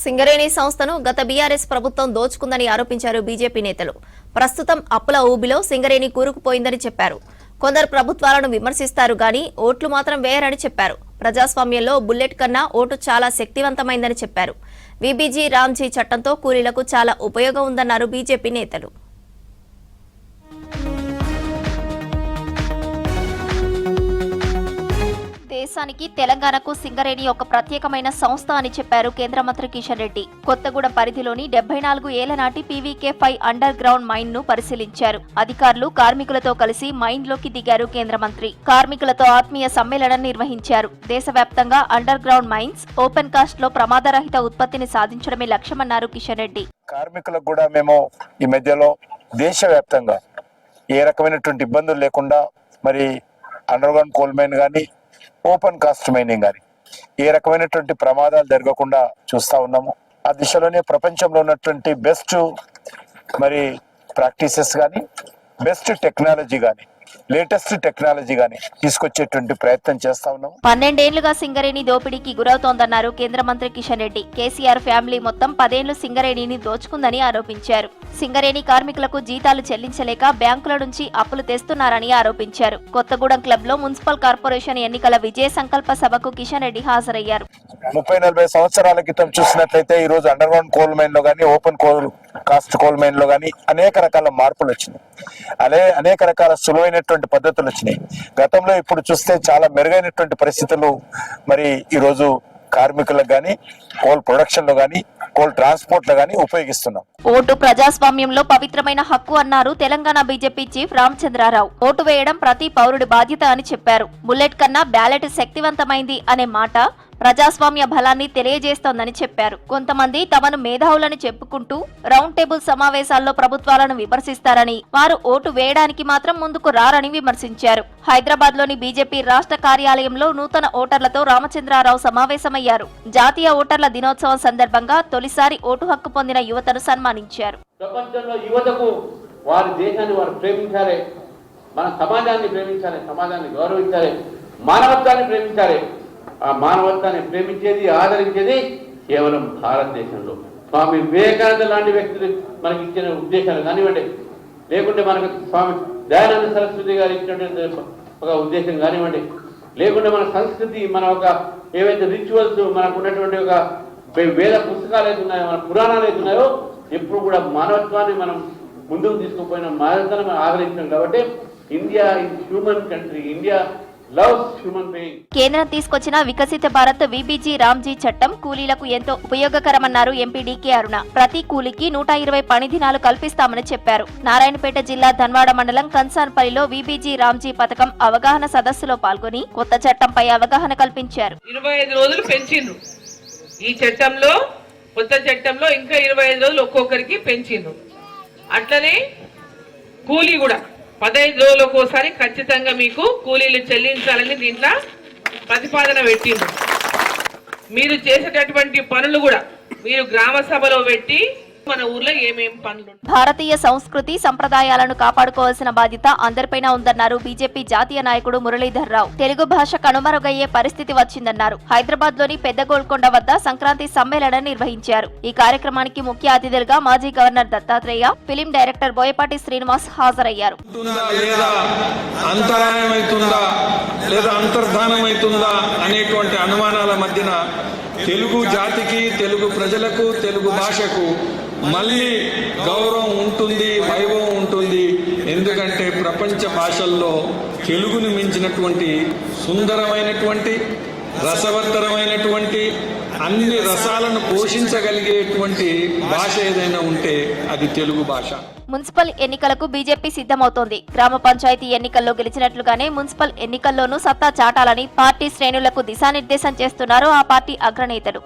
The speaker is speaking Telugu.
సింగరేణి సంస్థను గత బీఆర్ఎస్ ప్రభుత్వం దోచుకుందని ఆరోపించారు బీజేపీ నేతలు. ప్రస్తుతం అప్పుల ఊబిలో సింగరేణి కూరుకుపోయిందని చెప్పారు. కొందరు ప్రభుత్వాలను విమర్శిస్తారు గాని ఓట్లు మాత్రం వేయరని చెప్పారు. ప్రజాస్వామ్యంలో బుల్లెట్ కన్నా ఓటు చాలా శక్తివంతమైందని చెప్పారు. వీబీజీ రామ్జీ చట్టంతో కూలీలకు చాలా ఉపయోగం ఉందన్నారు బీజేపీ నేతలు. దేశానికి తెలంగాణకు సింగరేణి ఒక ప్రత్యేకమైన సంస్థ అని చెప్పారు కేంద్ర మంత్రి కిషన్ రెడ్డి. కొత్తగూడెం పరిధిలోని 74 ఏళ్ల నాటి PVK-5 అండర్ గ్రౌండ్ మైన్ ను పరిశీలించారు. అధికారులు కార్మికులతో కలిసి మైన్ లోకి దిగారు. కేంద్ర మంత్రి కార్మికులతో ఆత్మీయ సమ్మేళనం నిర్వహించారు. దేశవ్యాప్తంగా underground mines open cast లో ప్రమాదరహిత ఉత్పత్తిని సాధించడమే లక్ష్యమన్నారు కిషన్ రెడ్డి. కార్మికులకు కూడా మేము ఈ మధ్యలో దేశవ్యాప్తంగా ఏ రకమైనటువంటి ఇబ్బందులు లేకుండా మరి అండర్ గ్రౌండ్ కోల్ మైన్ కానీ ఓపెన్ కాస్ట్ మైనింగ్ కానీ ఏ రకమైనటువంటి ప్రమాదాలు జరగకుండా చూస్తా ఉన్నాము. ఆ దిశలోనే ప్రపంచంలో ఉన్నటువంటి బెస్ట్ మరి ప్రాక్టీసెస్ కానీ బెస్ట్ టెక్నాలజీ కానీ లేటెస్ట్ టెక్నాలజీ గాని తీసుకొచ్చేటువంటి ప్రయత్నం చేస్తా ఉన్నాం. 12 ఏళ్లుగా సింగరేణి దోపిడీకి గురవుతోందన్నారు కేంద్ర మంత్రి కిషన్ రెడ్డి. కేసీఆర్ ఫ్యామిలీ మొత్తం 10 ఏళ్లు సింగరేణిని దోచుకుందని ఆరోపించారు. సింగరేణి కార్మికులకు జీతాలు చెల్లించలేక బ్యాంకుల నుంచి అప్పులు తెస్తున్నారని ఆరోపించారు. కొత్తగూడెం క్లబ్ లో మున్సిపల్ కార్పొరేషన్ ఎన్నికల విజయ సంకల్ప సభకు కిషన్ రెడ్డి హాజరయ్యారు. 30-40 సంవత్సరాల క్రితం చూసినట్లయితే ఈ రోజు అండర్ గ్రౌండ్ కోల్ మైన్ లో గానీ ఓపెన్ కాస్ట్ కోల్ మైన్ లో గానీ అనేక రకాల మార్పులు వచ్చినాయి. అనేక రకాల సులువైనటువంటి పద్ధతులు వచ్చినాయి. గతంలో ఇప్పుడు చూస్తే చాలా మెరుగైనటువంటి పరిస్థితులు మరి ఈ రోజు కార్మికులకు గానీ కోల్ ప్రొడక్షన్ లో గానీ కోల్ ట్రాన్స్పోర్ట్ లో గానీ ఉపయోగిస్తున్నాం. ఓటు ప్రజాస్వామ్యంలో పవిత్రమైన హక్కు అన్నారు Telangana BJP chief Ramachandra Rao. Vote వేయడం ప్రతి పౌరుడి బాధ్యత అని చెప్పారు. బుల్లెట్ కన్నా బ్యాలెట్ శక్తివంతమైంది అనే మాట ప్రజాస్వామ్య బలాన్ని తెలియజేస్తోందని చెప్పారు. కొంతమంది తమను మేధావులని చెప్పుకుంటూ రౌండ్ టేబుల్ సమావేశాల్లో ప్రభుత్వాలను విమర్శిస్తారని, వారు ఓటు వేయడానికి మాత్రం ముందుకు రారని విమర్శించారు. హైదరాబాద్ లోని బీజేపీ రాష్ట్ర కార్యాలయంలో నూతన ఓటర్లతో రామచంద్రారావు సమావేశమయ్యారు. జాతీయ ఓటర్ల దినోత్సవం సందర్భంగా తొలిసారి ఓటు హక్కు పొందిన యువతను సన్మానించారు. ప్రపంచంలో యువతకు వారి దేశాన్ని వారు ప్రేమించాలి, మన సమాజాన్ని ప్రేమించాలి, సమాజాన్ని గౌరవించాలి, మానవత్వాన్ని ప్రేమించాలి. ఆ మానవత్వాన్ని ప్రేమించేది ఆదరించేది కేవలం భారతదేశంలో. స్వామి వివేకానంద లాంటి వ్యక్తులు మనకి ఇచ్చిన ఉద్దేశాలు కానివ్వండి, లేకుంటే మనకు స్వామి దయానంద సరస్వతి గారు ఇచ్చినటువంటి ఒక ఉద్దేశం కానివ్వండి, లేకుంటే మన సంస్కృతి, మన ఒక ఏవైతే రిచువల్స్, మనకు ఉన్నటువంటి ఒక వేద పుస్తకాలు అయితే ఉన్నాయో, మన పురాణాలు అయితే ఉన్నాయో, ఎప్పుడు కూడా మానవత్వాన్ని మనం ముందుకు తీసుకుపోయిన మానవత్వాన్ని మనం ఆదరించాం. కాబట్టి India is human country, India కేంద్రం తీసుకొచ్చిన వికసిత భారత్ వీబీజీ రామ్జీ చట్టం కూలీలకు ఎంతో ఉపయోగకరమన్నారు ఎంపీ డీకే అరుణ. ప్రతి కూలీకి 120 పని దినాలు కల్పిస్తామని చెప్పారు. నారాయణపేట జిల్లా ధన్వాడ మండలం కన్సాన్పల్లిలో వీబీజీ రామ్జీ పథకం అవగాహన సదస్సులో పాల్గొని కొత్త చట్టంపై అవగాహన కల్పించారు. 25 రోజులు పెంచిండ్రు. ఈ చట్టంలో, కొత్త చట్టంలో ఇంకా 25 రోజులు ఒక్కొక్కరికి పెంచిండ్రు. అట్లనే కూలీ కూడా 15 రోజులకు ఒకసారి ఖచ్చితంగా మీకు కూలీలు చెల్లించాలని దీంట్లో ప్రతిపాదన పెట్టింది. మీరు చేసేటటువంటి పనులు కూడా మీరు గ్రామ సభలో పెట్టి మన ఊర్లో ఏమేం పనులు. భారతీయ సంస్కృతి సంప్రదాయాలను కాపాడుకోవాల్సిన బాధ్యత అందరిపైన ఉందన్నారు బీజేపీ జాతీయ నాయకుడు మురళీధర్ రావు. తెలుగు భాష కనుమరుగయ్యే పరిస్థితి వచ్చిందన్నారు. హైదరాబాద్ లోని పెద్ద గోల్కొండ వద్ద సంక్రాంతి సమ్మేళనం నిర్వహించారు. ఈ కార్యక్రమానికి ముఖ్య అతిథులుగా మాజీ governor Dattatreya, film director Boyapati Srinivas హాజరయ్యారు. అనేటువంటి అనుమానాల మధ్యన తెలుగు జాతికి, తెలుగు ప్రజలకు, తెలుగు భాషకు మళ్ళీ గౌరవం ఉంటుంది, వైభవం ఉంటుంది. ఎందుకంటే ప్రపంచ భాషల్లో తెలుగును మించినటువంటి సుందరమైనటువంటి, రసవత్తరమైనటువంటి, అన్ని రసాలను పోషించగలిగేటువంటి భాష ఏదైనా ఉంటే అది తెలుగు భాష. మున్సిపల్ ఎన్నికలకు బీజేపీ సిద్ధమవుతోంది. గ్రామ పంచాయతీ ఎన్నికల్లో గెలిచినట్లుగానే మున్సిపల్ ఎన్నికల్లోనూ సత్తా చాటాలని పార్టీ శ్రేణులకు దిశానిర్దేశం చేస్తున్నారు ఆ పార్టీ అగ్రనేతలు.